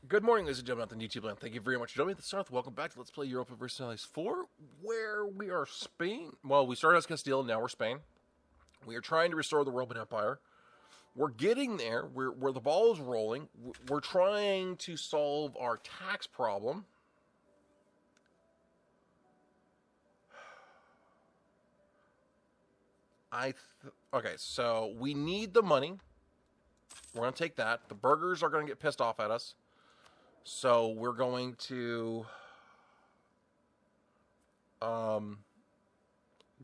Good morning, ladies and gentlemen, on the YouTube land. Thank you very much for joining me. TheCiroth. Welcome back to Let's Play Europa Universalis 4, where we are Spain. Well, we started as Castile, now we're Spain. We are trying to restore the Roman Empire. We're getting there. Where the ball is rolling. We're trying to solve our tax problem. Okay, so we need the money. We're going to take that. The burgers are going to get pissed off at us. So we're going to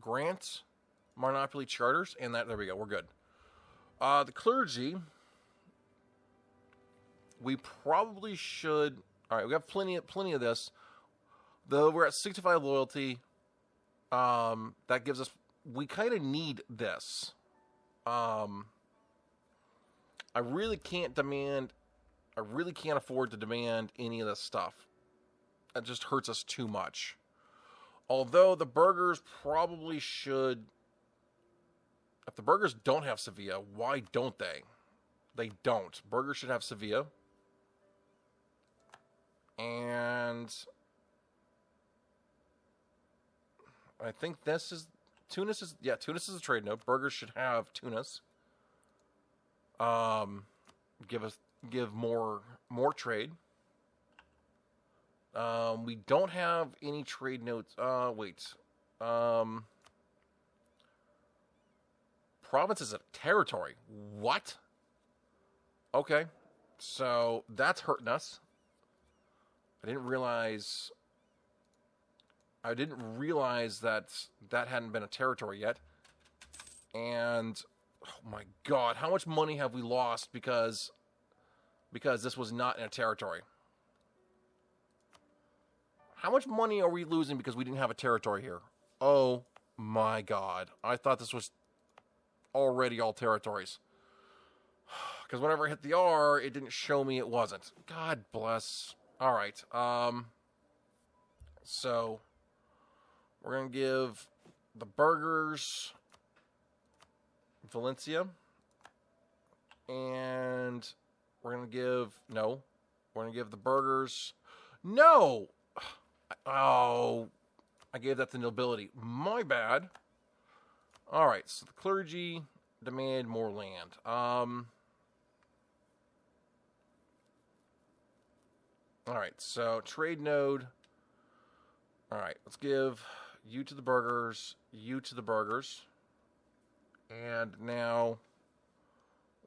grant monopoly charters, and there we go. We're good. The clergy, we probably should. All right, we have plenty of this. Though we're at 65 loyalty, that gives us. We kind of need this. I really can't demand. I really can't afford to demand any of this stuff. That just hurts us too much. Although the burgers probably should. If the burgers don't have Sevilla, why don't they? They don't. Burgers should have Sevilla. And I think this is Tunis is Tunis is a trade node. Burgers should have Tunis. Give more trade. We don't have any trade notes. Wait. Province is a territory. What? Okay. So that's hurting us. I didn't realize that hadn't been a territory yet. And oh my god, how much money have we lost because this was not in a territory? How much money are we losing because we didn't have a territory here? Oh my god. I thought this was already all territories. Because whenever I hit the R, it didn't show me it wasn't. God bless. Alright. So we're going to give the burgers Valencia. And we're going to give... No. We're going to give the burgers... No! Oh. I gave that to nobility. My bad. Alright, so the clergy demand more land. Alright, so trade node. Alright, let's give you to the burgers, you to the burgers. And now,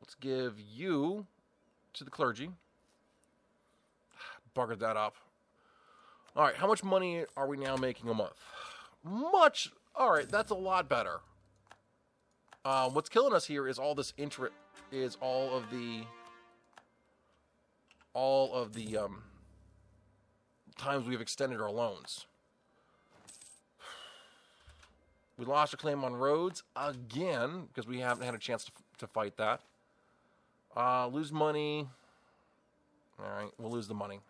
let's give you to the clergy. Buggered that up. Alright, how much money are we now making a month? Much! Alright, that's a lot better. What's killing us here is all this interest, is all of the times we've extended our loans. We lost a claim on roads again because we haven't had a chance to fight that. Lose money. Alright, we'll lose the money.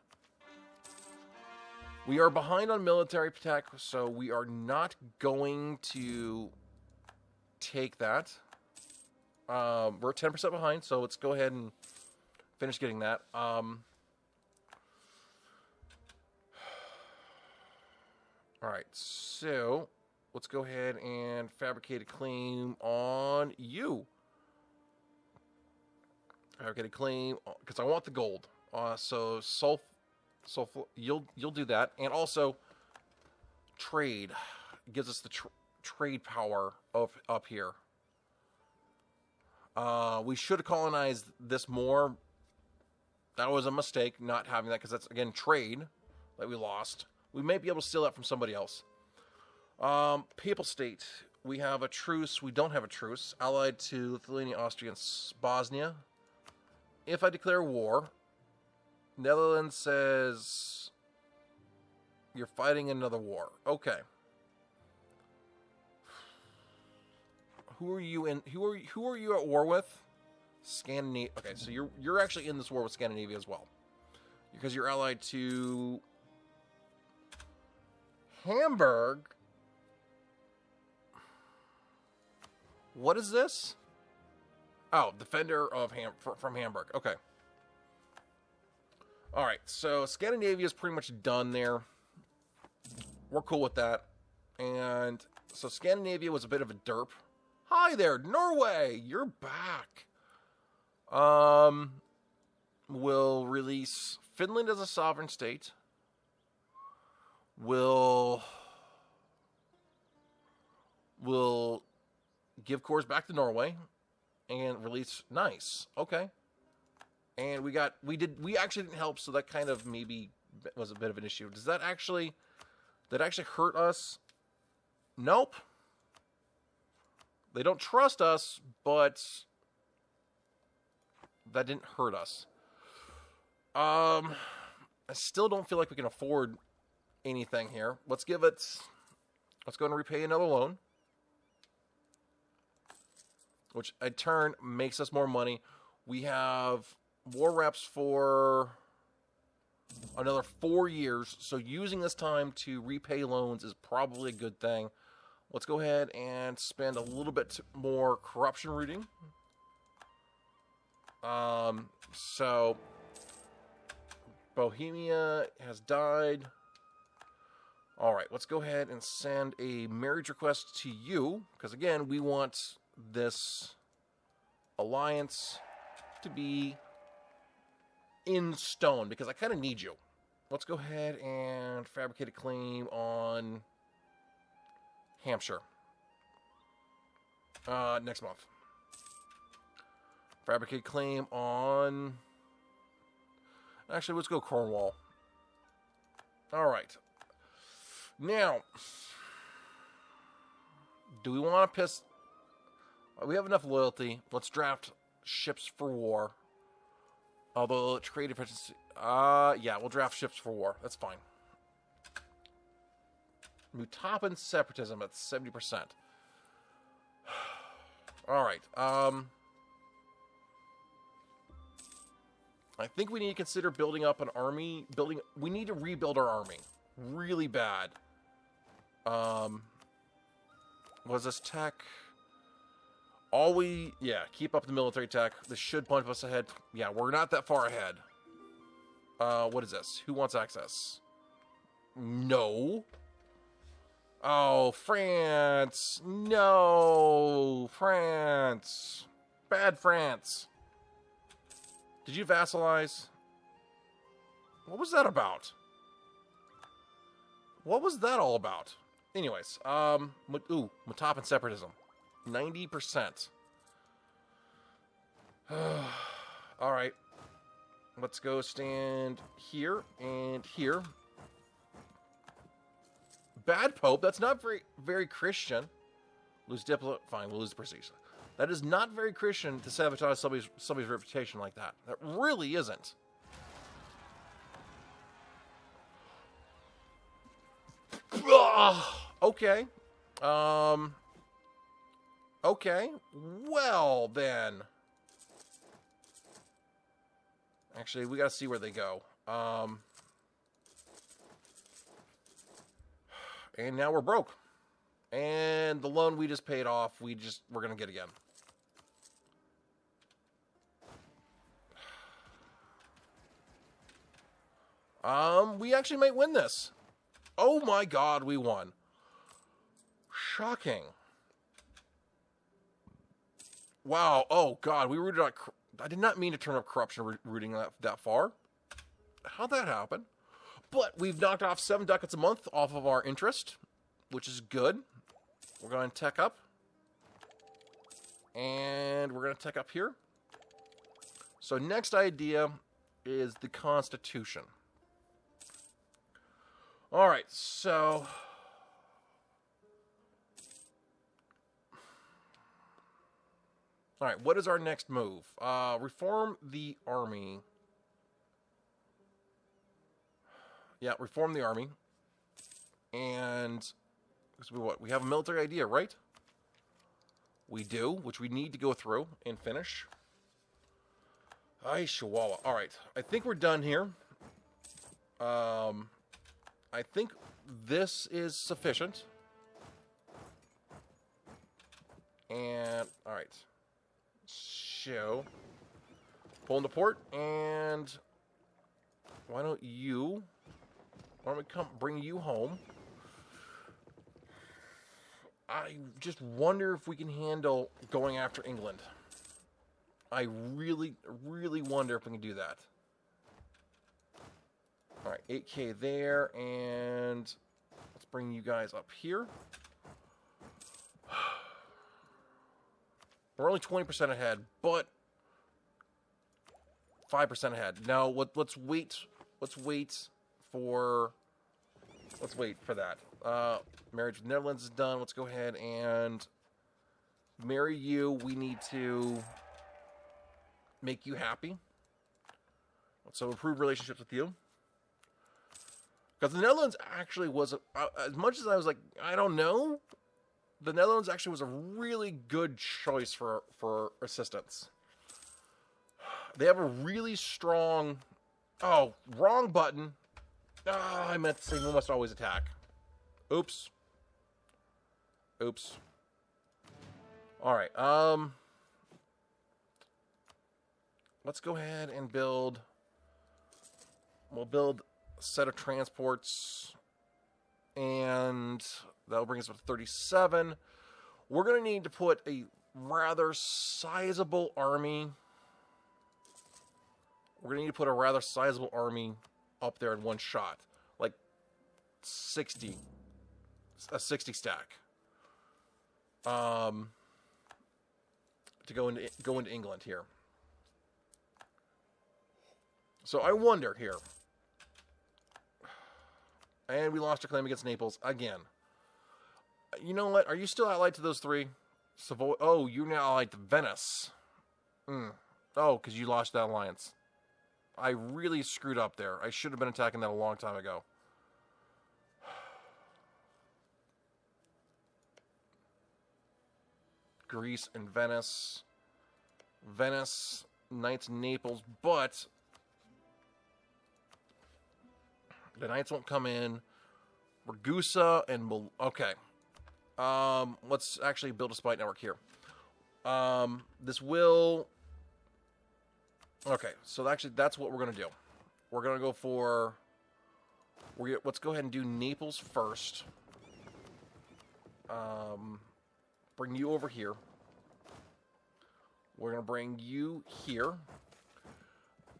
We are behind on military tech, so we are not going to take that. We're 10% behind, so let's go ahead and finish getting that. Alright, so let's go ahead and fabricate a claim on you. Fabricate a claim, because I want the gold. So you'll do that, and also trade gives us the trade power up here. We should have colonized this more. That was a mistake not having that, because that's again trade that we lost. We may be able to steal that from somebody else. Papal state, we have a truce. We don't have a truce. Allied to Lithuania, Austria, and Bosnia. If I declare war, Netherlands says you're fighting another war. Okay. Who are you at war with? Scandinavia. Okay, so you're actually in this war with Scandinavia as well, because you're allied to Hamburg. What is this? Oh, defender of from Hamburg. Okay. All right, so Scandinavia is pretty much done there. We're cool with that. And so Scandinavia was a bit of a derp. Hi there, Norway, you're back. We'll release Finland as a sovereign state. We'll give cores back to Norway and release. Nice. Okay. And we actually didn't help, so that kind of maybe was a bit of an issue. Does that actually hurt us? Nope. They don't trust us, but that didn't hurt us. I still don't feel like we can afford anything here. Let's go and repay another loan, which in turn makes us more money. We have war reps for another 4 years, so using this time to repay loans is probably a good thing. Let's go ahead and spend a little bit more corruption rooting. So Bohemia has died. All right, let's go ahead and send a marriage request to you, because again, we want this alliance to be in stone, because I kind of need you. Let's go ahead and fabricate a claim on Hampshire. Next month. Fabricate claim on... Actually, let's go Cornwall. All right. Now, do we want to piss... We have enough loyalty. Let's draft ships for war. Although, trade efficiency... yeah, we'll draft ships for war. That's fine. Mutapan separatism at 70%. All right. I think we need to consider building up an army. We need to rebuild our army. Really bad. Was this tech? Yeah, keep up the military tech. This should punch us ahead. Yeah, we're not that far ahead. What is this? Who wants access? No. Oh, France. No. France. Bad France. Did you vassalize? What was that about? What was that all about? Anyways, Mutapan separatism. 90%. Alright. Let's go stand here and here. Bad Pope. That's not very Christian. Lose diplomat. Fine, we'll lose the prestige. That is not very Christian to sabotage somebody's reputation like that. That really isn't. Okay. Okay. Well, then. Actually, we gotta see where they go. And now we're broke. And the loan we just paid off, we're gonna get again. We actually might win this. Oh my god, we won. Shocking. Wow, oh god, we rooted out... I did not mean to turn up corruption rooting that far. How'd that happen? But we've knocked off 7 ducats a month off of our interest, which is good. We're going to tech up. And we're going to tech up here. So next idea is the Constitution. All right, so... All right, what is our next move? Reform the army. Yeah, reform the army. And we have a military idea, right? We do, which we need to go through and finish. Ay, Chihuahua. All right, I think we're done here. I think this is sufficient. And, all right. So, pull into port, and Why don't we come bring you home? I just wonder if we can handle going after England. I really, really wonder if we can do that. All right, 8K there, and let's bring you guys up here. We're only 20% ahead, but 5% ahead. Now, let's wait. Let's wait for that. Marriage with Netherlands is done. Let's go ahead and marry you. We need to make you happy. So improve relationships with you. Because the Netherlands actually was, as much as I was like, I don't know, the Netherlands actually was a really good choice for assistance. They have a really strong... Oh, wrong button. Oh, I meant to say we must always attack. Oops. Oops. Alright, let's go ahead and build... We'll build a set of transports, and that'll bring us up to 37. We're going to need to put a rather sizable army... We're going to need to put a rather sizable army up there in one shot. Like 60. A 60 stack. To go into England here. So I wonder here. And we lost our claim against Naples again. You know what? Are you still allied to those three? Savoy. Oh, you're now allied to Venice. Oh, because you lost that alliance. I really screwed up there. I should have been attacking that a long time ago. Greece and Venice. Venice, Knights, Naples, but the Knights won't come in. Ragusa and... Okay. Let's actually build a spy network here. This will... Okay, so actually that's what we're going to do. We're going to go for... Let's go ahead and do Naples first. Bring you over here. We're going to bring you here.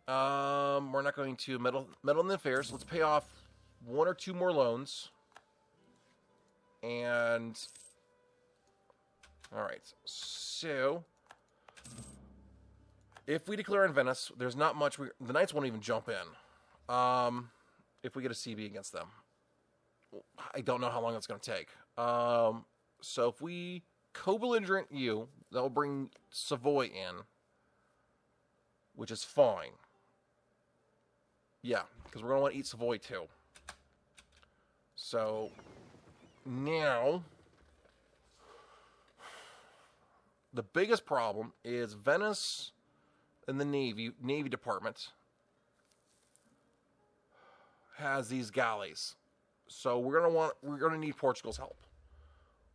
We're not going to meddle in the affairs. Let's pay off 1 or 2 more loans. And... Alright, so... If we declare in Venice, there's not much... The Knights won't even jump in. If we get a CB against them. I don't know how long it's going to take. So if we co-belligerent you, that'll bring Savoy in. Which is fine. Yeah, because we're going to want to eat Savoy too. So, now... The biggest problem is Venice... and the Navy Department has these galleys. So we're gonna need Portugal's help.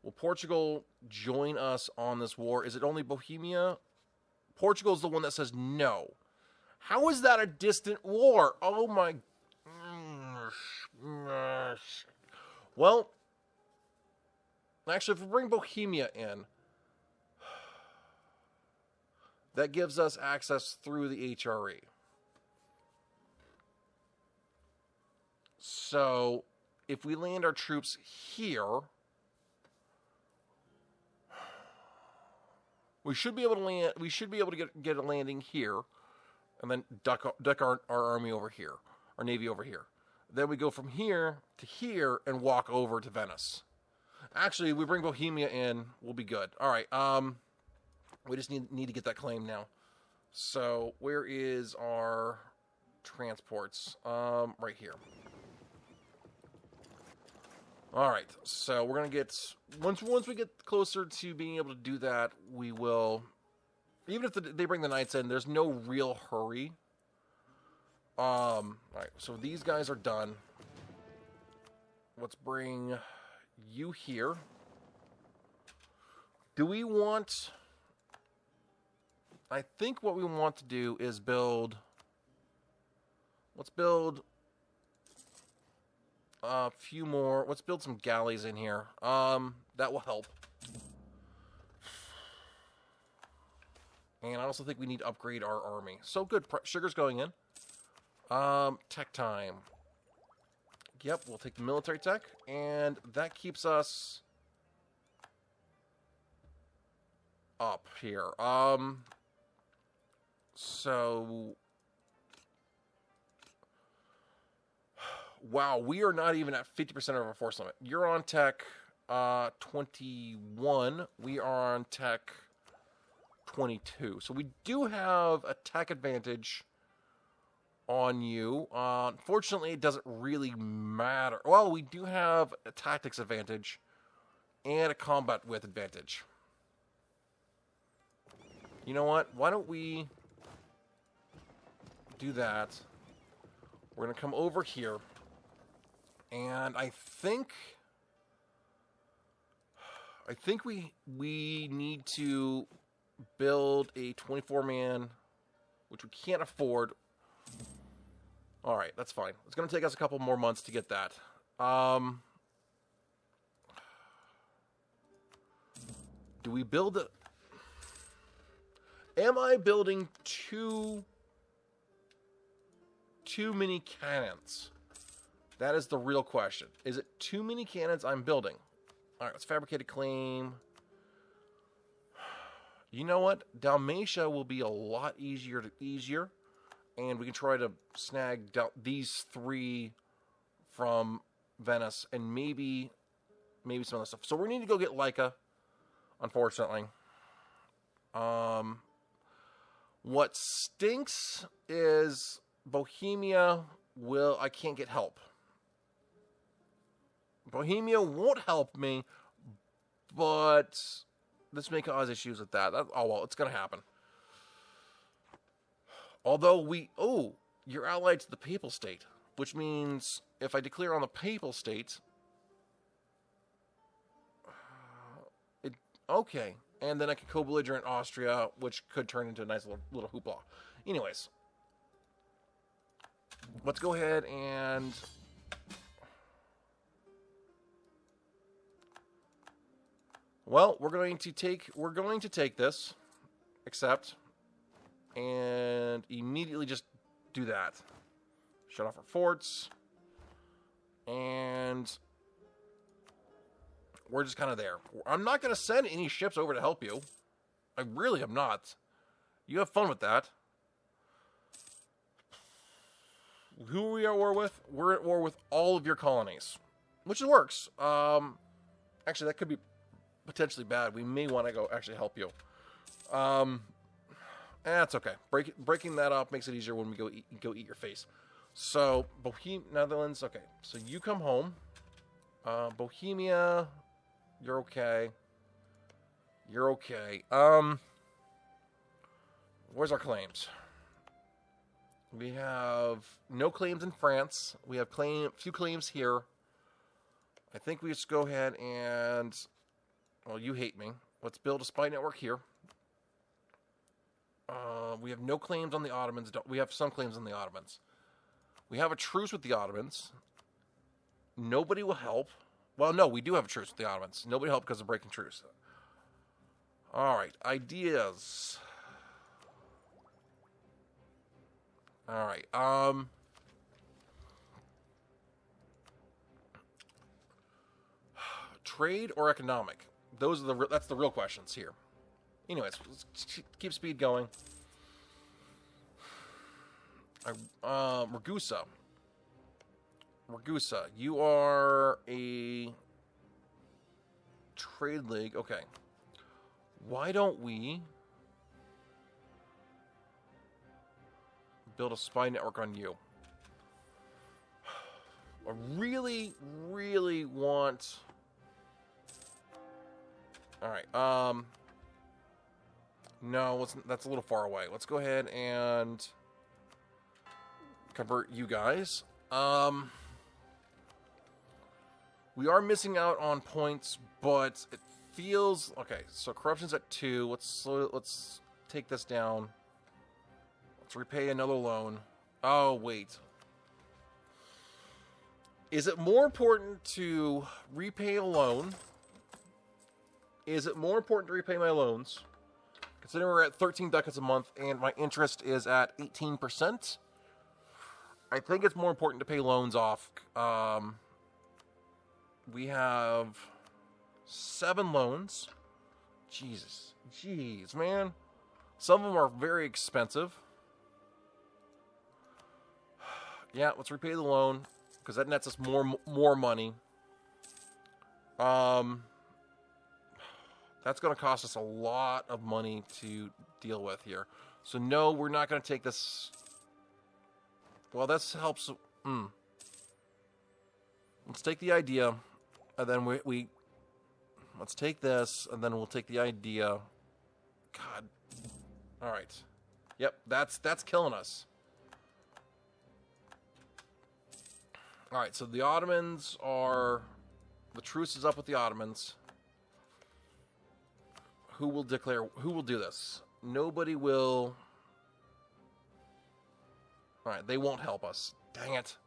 Will Portugal join us on this war? Is it only Bohemia? Portugal's the one that says no. How is that a distant war? Oh my... Well, actually, if we bring Bohemia in, that gives us access through the HRE. So, if we land our troops here, we should be able to land. We should be able to get a landing here, and then duck our army over here, our navy over here. Then we go from here to here and walk over to Venice. Actually, if we bring Bohemia in, we'll be good. All right. We just need to get that claim now. So, where is our transports? Right here. Alright, so we're going to get... Once we get closer to being able to do that, we will... Even if they bring the Knights in, there's no real hurry. Alright, so these guys are done. Let's bring you here. Do we want... I think what we want to do is build... Let's build a few more. Let's build some galleys in here. That will help. And I also think we need to upgrade our army. So good. Sugar's going in. Tech time. Yep, we'll take the military tech. And that keeps us up here. So... Wow, we are not even at 50% of our force limit. You're on tech 21. We are on tech 22. So we do have a tech advantage on you. Unfortunately, it doesn't really matter. Well, we do have a tactics advantage and a combat width advantage. You know what? Why don't we do that? We're going to come over here. And I think we need to build a 24-man, which we can't afford. All right, that's fine. It's going to take us a couple more months to get that. Do we build it? Am I building too many cannons? That is the real question. Is it too many cannons I'm building? All right, let's fabricate a claim. You know what? Dalmatia will be a lot easier, and we can try to snag these 3 from Venice, and maybe some other stuff. So we need to go get Laika, unfortunately. What stinks is Bohemia I can't get help. Bohemia won't help me, but this may cause issues with that. Oh, well, it's going to happen. Although you're allied to the Papal State, which means if I declare on the Papal State, okay, and then I can co-belligerent Austria, which could turn into a nice little hoopla. Anyways, let's go ahead and... Well, we're going to take this, accept, and immediately just do that. Shut off our forts, and we're just kind of there. I'm not going to send any ships over to help you. I really am not. You have fun with that. Who are we at war with? We're at war with all of your colonies, which works. Actually, that could be potentially bad. We may want to go actually help you. That's okay. Breaking that up makes it easier when we go eat your face. So Netherlands. Okay, so you come home. Bohemia, you're okay. You're okay. Where's our claims? We have no claims in France. We have few claims here. I think we just go ahead and... Well, you hate me. Let's build a spy network here. We have no claims on the Ottomans. We have some claims on the Ottomans. We have a truce with the Ottomans. Nobody will help. Well, no, we do have a truce with the Ottomans. Nobody will help because of breaking truce. All right, ideas. All right. Trade or economic? That's the real questions here. Anyways, let's keep speed going. Ragusa, you are a trade league. Okay. Why don't we build a spy network on you? I really, really want... All right. No, that's a little far away. Let's go ahead and convert you guys. We are missing out on points, but it feels okay. So corruption's at 2. Let's take this down. Let's repay another loan. Oh wait, Is it more important to repay a loan? Is it more important to repay my loans? Considering we're at 13 ducats a month and my interest is at 18%, I think it's more important to pay loans off. We have 7 loans. Jesus. Jeez, man. Some of them are very expensive. Yeah, let's repay the loan, because that nets us more money. That's going to cost us a lot of money to deal with here. So no, we're not going to take this. Well, this helps. Let's take the idea, and then we let's take this, and then we'll take the idea. God. All right. Yep, that's killing us. All right, so the Ottomans are... The truce is up with the Ottomans. Who will declare... Who will do this? Nobody will... All right, they won't help us. Dang it.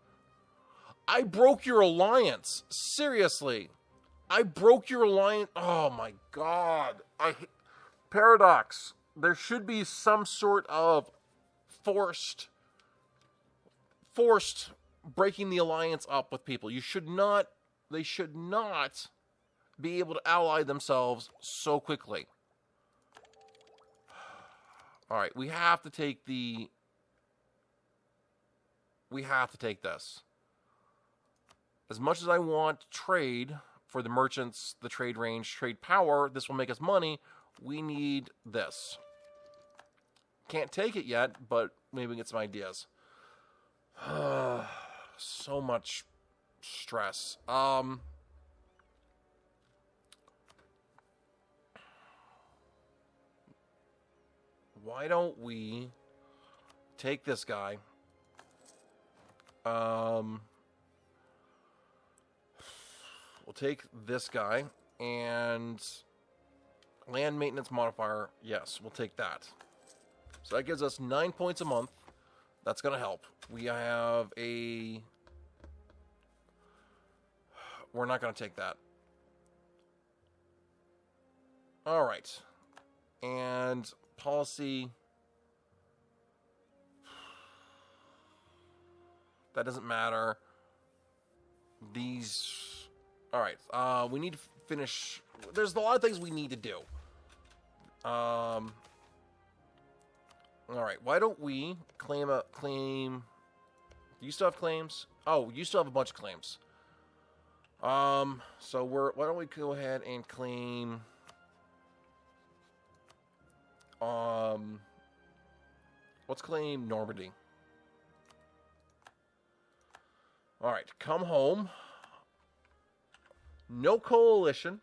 I broke your alliance. Seriously. I broke your alliance. Oh, my God. Paradox. There should be some sort of forced breaking the alliance up with people. They should not be able to ally themselves so quickly. All right, we have to take this. As much as I want trade for the merchants, the trade range, trade power, this will make us money. We need this. Can't take it yet, but maybe we can get some ideas. So much stress. Why don't we take this guy? We'll take this guy and land maintenance modifier. Yes, we'll take that. So that gives us 9 points a month. That's going to help. We have a... We're not going to take that. All right. And policy... That doesn't matter. These... All right. We need to finish... There's a lot of things we need to do. All right. Why don't we claim... Do you still have claims? Oh, you still have a bunch of claims. So why don't we go ahead and claim... Let's claim Normandy. All right, come home. No coalition,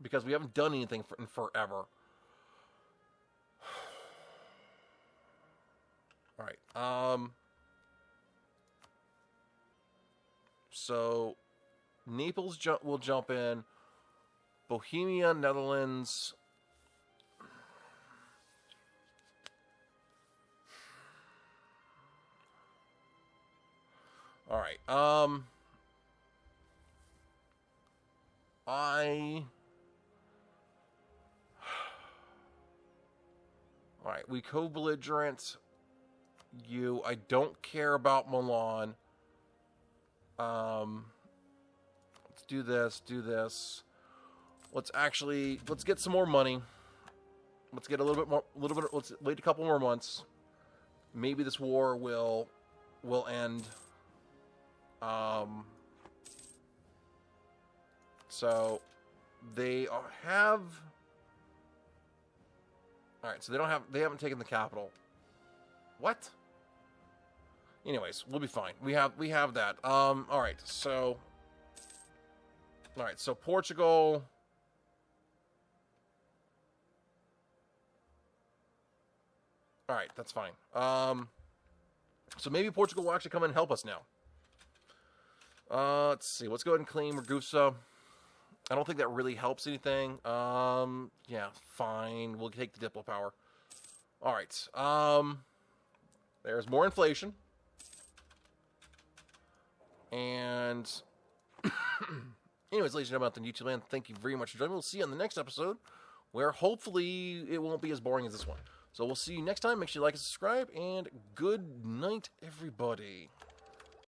because we haven't done anything in forever. All right. So Naples will jump in. Bohemia, Netherlands. All right. All right, we co-belligerent you. I don't care about Milan. Let's do this, Let's get some more money. Let's get a little bit, let's wait a couple more months. Maybe this war will end. So they have... All right, so they haven't taken the capital. What? Anyways, we'll be fine. We have that. All right, so Portugal. All right, that's fine. So maybe Portugal will actually come and help us now. Let's see. Let's go ahead and claim Ragusa. I don't think that really helps anything. Yeah, fine. We'll take the Diplo power. All right. There's more inflation. And anyways, ladies and gentlemen, out there in YouTube land, thank you very much for joining me. We'll see you on the next episode, where hopefully it won't be as boring as this one. So we'll see you next time. Make sure you like and subscribe, and good night, everybody.